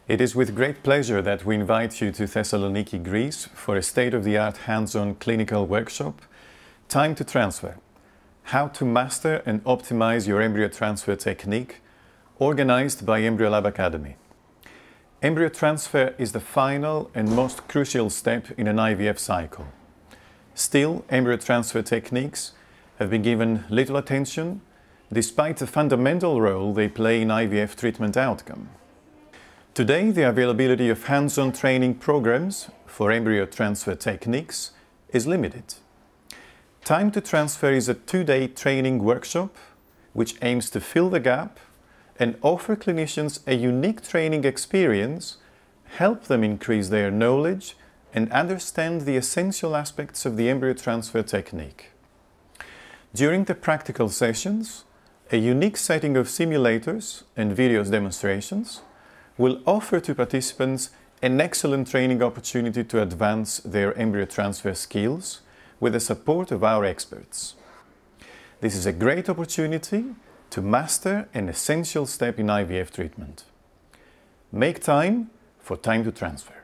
It is with great pleasure that we invite you to Thessaloniki, Greece for a state-of-the-art hands-on clinical workshop, Time to Transfer, how to master and optimize your embryo transfer technique, organized by Embryolab Academy. Embryo transfer is the final and most crucial step in an IVF cycle. Still, embryo transfer techniques have been given little attention, despite the fundamental role they play in IVF treatment outcome. Today, the availability of hands-on training programs for embryo transfer techniques is limited. Time to Transfer is a 2-day training workshop which aims to fill the gap and offer clinicians a unique training experience, help them increase their knowledge and understand the essential aspects of the embryo transfer technique. During the practical sessions, a unique setting of simulators and videos demonstrations will offer to participants an excellent training opportunity to advance their embryo transfer skills with the support of our experts. This is a great opportunity to master an essential step in IVF treatment. Make time for Time to Transfer.